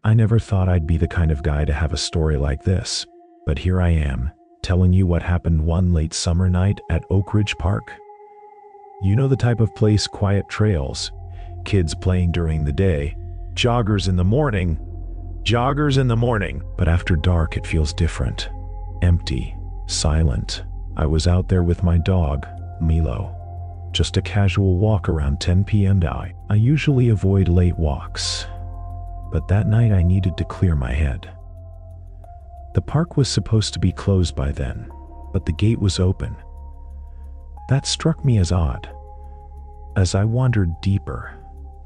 I never thought I'd be the kind of guy to have a story like this, but here I am, telling you what happened one late summer night at Oak Ridge Park. You know the type of place: quiet trails, kids playing during the day, joggers in the morning. But after dark it feels different. Empty, silent. I was out there with my dog, Milo. Just a casual walk around 10 p.m. I usually avoid late walks, but that night I needed to clear my head. The park was supposed to be closed by then, but the gate was open. That struck me as odd. As I wandered deeper,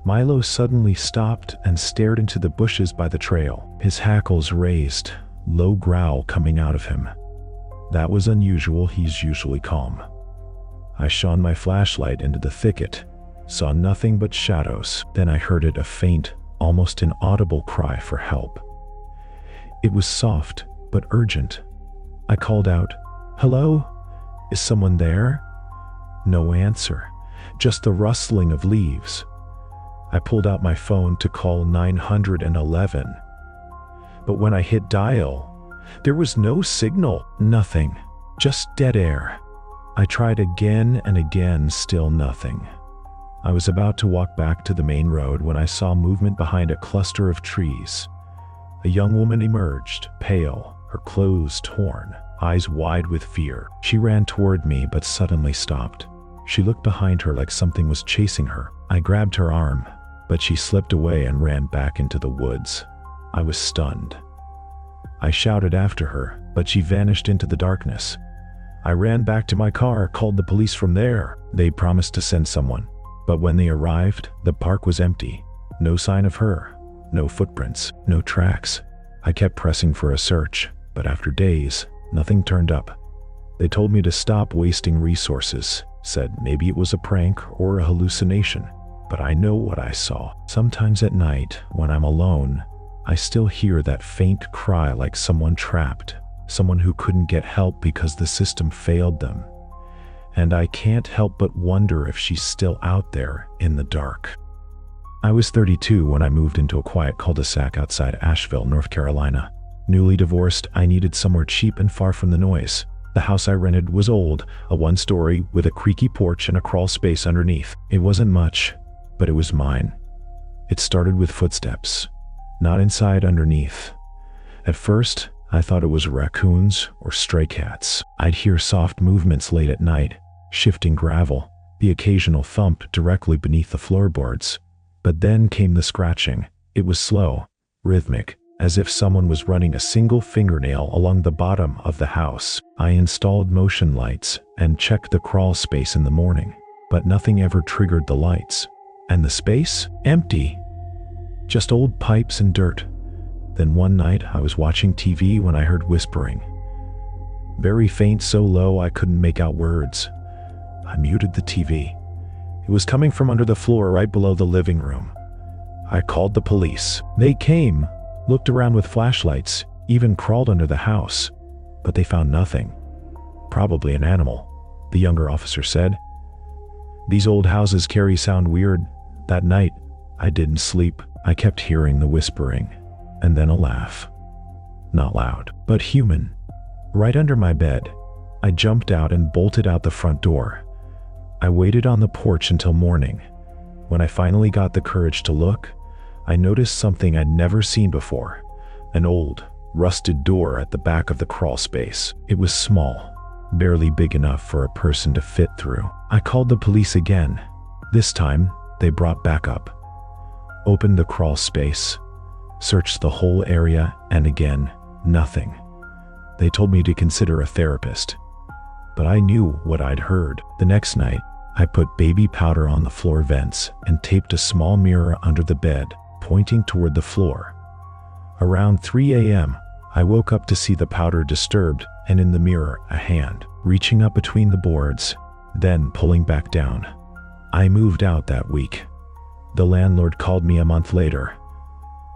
Milo suddenly stopped and stared into the bushes by the trail, his hackles raised, low growl coming out of him. That was unusual. He's usually calm. I shone my flashlight into the thicket, saw nothing but shadows. Then I heard a faint, almost inaudible cry for help. It was soft, but urgent. I called out, "Hello? Is someone there?" No answer, just the rustling of leaves. I pulled out my phone to call 911. But when I hit dial, there was no signal, nothing, just dead air. I tried again and again, still nothing. I was about to walk back to the main road when I saw movement behind a cluster of trees. A young woman emerged, pale, her clothes torn, eyes wide with fear. She ran toward me but suddenly stopped. She looked behind her like something was chasing her. I grabbed her arm, but she slipped away and ran back into the woods. I was stunned. I shouted after her, but she vanished into the darkness. I ran back to my car, called the police from there. They promised to send someone, but when they arrived, the park was empty. No sign of her, no footprints, no tracks. I kept pressing for a search, but after days, nothing turned up. They told me to stop wasting resources, said maybe it was a prank or a hallucination. But I know what I saw. Sometimes at night, when I'm alone, I still hear that faint cry like someone trapped, someone who couldn't get help because the system failed them. And I can't help but wonder if she's still out there in the dark. I was 32 when I moved into a quiet cul-de-sac outside Asheville, North Carolina. Newly divorced, I needed somewhere cheap and far from the noise. The house I rented was old, a one-story with a creaky porch and a crawl space underneath. It wasn't much, but it was mine. It started with footsteps, not inside, underneath. At first, I thought it was raccoons or stray cats. I'd hear soft movements late at night, shifting gravel, the occasional thump directly beneath the floorboards. But then came the scratching. It was slow, rhythmic, as if someone was running a single fingernail along the bottom of the house. I installed motion lights and checked the crawl space in the morning, but nothing ever triggered the lights. And the space? Empty. Just old pipes and dirt. Then one night I was watching TV when I heard whispering. Very faint, so low I couldn't make out words. I muted the TV. It was coming from under the floor right below the living room. I called the police. They came, looked around with flashlights, even crawled under the house, but they found nothing. Probably an animal, the younger officer said. These old houses carry sound weird. That night, I didn't sleep. I kept hearing the whispering, and then a laugh. Not loud, but human. Right under my bed, I jumped out and bolted out the front door. I waited on the porch until morning. When I finally got the courage to look, I noticed something I'd never seen before. An old, rusted door at the back of the crawl space. It was small, barely big enough for a person to fit through. I called the police again. This time, they brought backup. Opened the crawl space, searched the whole area, and again, nothing. They told me to consider a therapist, but I knew what I'd heard. The next night, I put baby powder on the floor vents and taped a small mirror under the bed, pointing toward the floor. Around 3 a.m., I woke up to see the powder disturbed and in the mirror a hand, reaching up between the boards, then pulling back down. I moved out that week. The landlord called me a month later.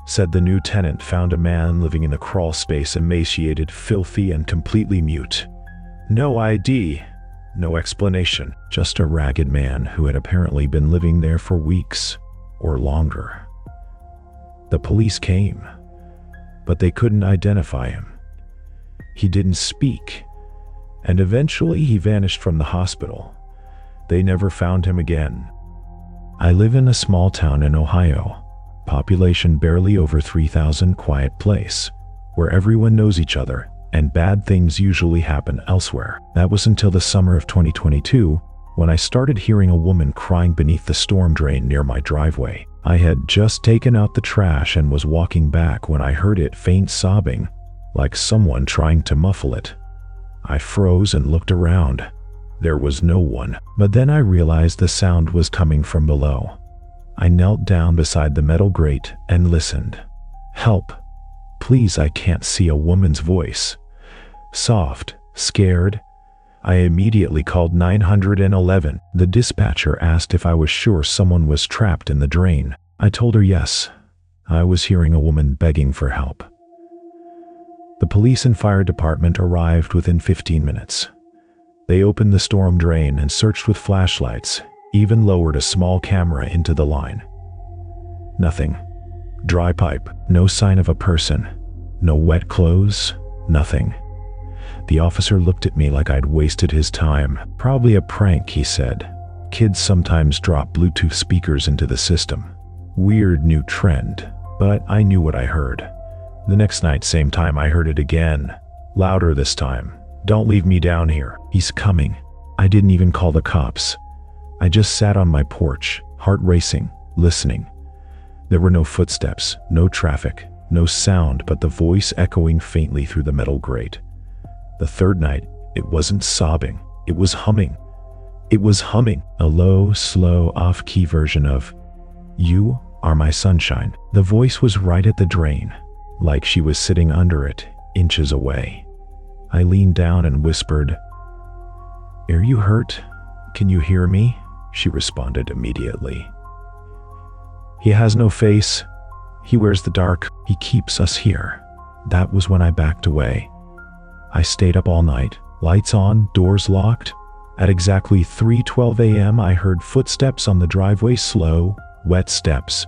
Said the new tenant found a man living in the crawl space, emaciated, filthy, and completely mute. No ID, no explanation, just a ragged man who had apparently been living there for weeks or longer. The police came, but they couldn't identify him. He didn't speak, and eventually he vanished from the hospital. They never found him again. I live in a small town in Ohio, population barely over 3,000, quiet place, where everyone knows each other and bad things usually happen elsewhere. That was until the summer of 2022, when I started hearing a woman crying beneath the storm drain near my driveway. I had just taken out the trash and was walking back when I heard it faint sobbing, like someone trying to muffle it. I froze and looked around. There was no one, but then I realized the sound was coming from below. I knelt down beside the metal grate and listened. "Help. Please, I can't see a woman's voice." Soft, scared. I immediately called 911. The dispatcher asked if I was sure someone was trapped in the drain. I told her yes. I was hearing a woman begging for help. The police and fire department arrived within 15 minutes. They opened the storm drain and searched with flashlights, even lowered a small camera into the line. Nothing. Dry pipe, no sign of a person, no wet clothes, nothing. The officer looked at me like I'd wasted his time. "Probably a prank," he said. "Kids sometimes drop Bluetooth speakers into the system. Weird new trend." But I knew what I heard. The next night, same time, I heard it again. Louder this time. "Don't leave me down here. He's coming." I didn't even call the cops. I just sat on my porch, heart racing, listening. There were no footsteps, no traffic, no sound but the voice echoing faintly through the metal grate. The third night, it wasn't sobbing, it was humming. It was humming, a low, slow, off-key version of "You are my sunshine." The voice was right at the drain, like she was sitting under it, inches away. I leaned down and whispered, "Are you hurt? Can you hear me?" She responded immediately. "He has no face. He wears the dark. He keeps us here." That was when I backed away. I stayed up all night, lights on, doors locked. At exactly 3:12 a.m. I heard footsteps on the driveway, slow, wet steps.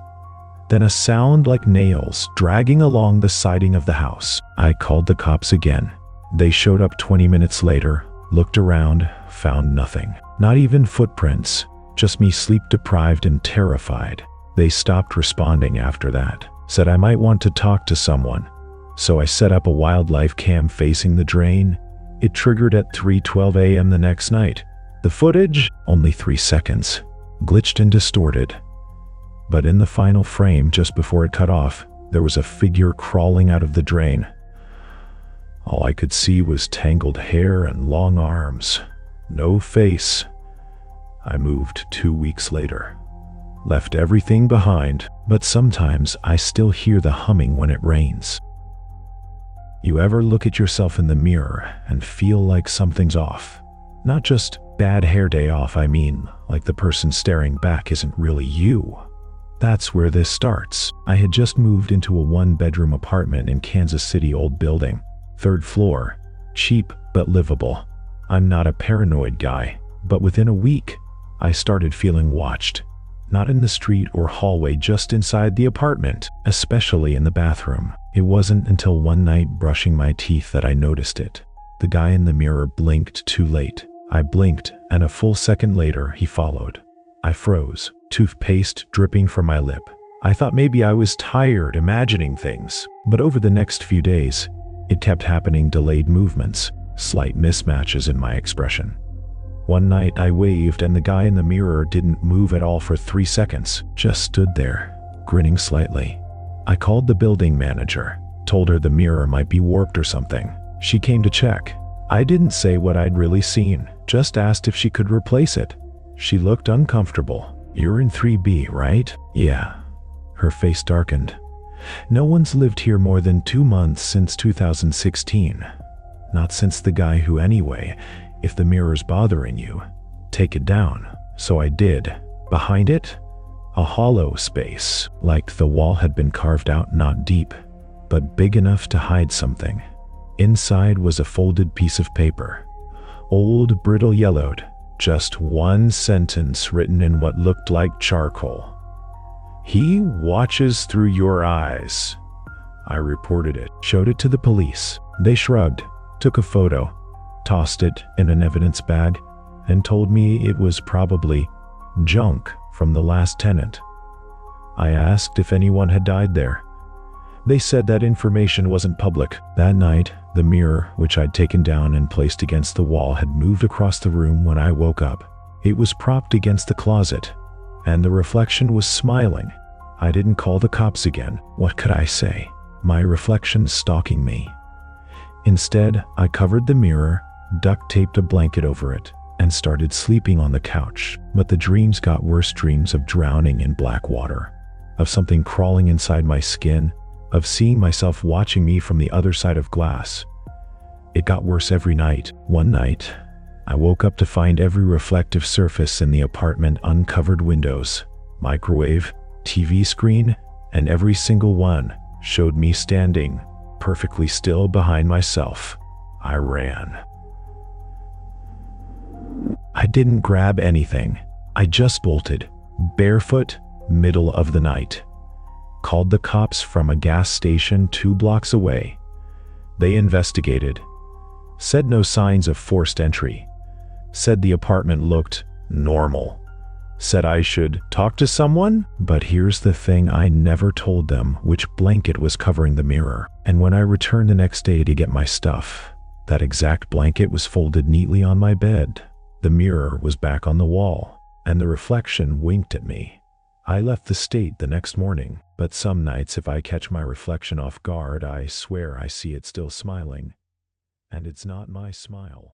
Then a sound like nails dragging along the siding of the house. I called the cops again. They showed up 20 minutes later, looked around, found nothing. Not even footprints, just me sleep-deprived and terrified. They stopped responding after that, said I might want to talk to someone. So I set up a wildlife cam facing the drain. It triggered at 3:12 a.m. the next night. The footage, only 3 seconds, glitched and distorted. But in the final frame, just before it cut off, there was a figure crawling out of the drain. All I could see was tangled hair and long arms. No face. I moved 2 weeks later. Left everything behind, but sometimes I still hear the humming when it rains. You ever look at yourself in the mirror and feel like something's off? Not just bad hair day off, I mean, like the person staring back isn't really you. That's where this starts. I had just moved into a 1-bedroom apartment in Kansas City, old building, 3rd floor, cheap but livable. I'm not a paranoid guy, but within a week, I started feeling watched. Not in the street or hallway, just inside the apartment, especially in the bathroom. It wasn't until one night brushing my teeth that I noticed it. The guy in the mirror blinked too late. I blinked, and a full second later, he followed. I froze, toothpaste dripping from my lip. I thought maybe I was tired imagining things, but over the next few days, it kept happening. Delayed movements, slight mismatches in my expression. One night I waved and the guy in the mirror didn't move at all for 3 seconds, just stood there, grinning slightly. I called the building manager, told her the mirror might be warped or something. She came to check. I didn't say what I'd really seen, just asked if she could replace it. She looked uncomfortable. "You're in 3B, right?" "Yeah." Her face darkened. "No one's lived here more than 2 months since 2016. Not since the guy who, anyway. If the mirror's bothering you, take it down." So I did. Behind it, a hollow space, like the wall had been carved out, not deep, but big enough to hide something. Inside was a folded piece of paper, old, brittle, yellowed. Just one sentence written in what looked like charcoal. "He watches through your eyes." I reported it, showed it to the police. They shrugged, took a photo, tossed it in an evidence bag, and told me it was probably junk from the last tenant. I asked if anyone had died there. They said that information wasn't public. That night, the mirror, which I'd taken down and placed against the wall, had moved across the room when I woke up. It was propped against the closet, and the reflection was smiling. I didn't call the cops again. What could I say? My reflection stalking me. Instead, I covered the mirror, duct taped a blanket over it, and started sleeping on the couch. But the dreams got worse, dreams of drowning in black water, of something crawling inside my skin, of seeing myself watching me from the other side of glass. It got worse every night. One night, I woke up to find every reflective surface in the apartment uncovered: windows, microwave, TV screen, and every single one showed me standing perfectly still behind myself. I ran. I didn't grab anything. I just bolted, barefoot, middle of the night. Called the cops from a gas station 2 blocks away. They investigated. Said no signs of forced entry. Said the apartment looked normal. Said I should talk to someone. But here's the thing: I never told them which blanket was covering the mirror. And when I returned the next day to get my stuff, that exact blanket was folded neatly on my bed. The mirror was back on the wall, and the reflection winked at me. I left the state the next morning, but some nights if I catch my reflection off guard, I swear I see it still smiling. And it's not my smile.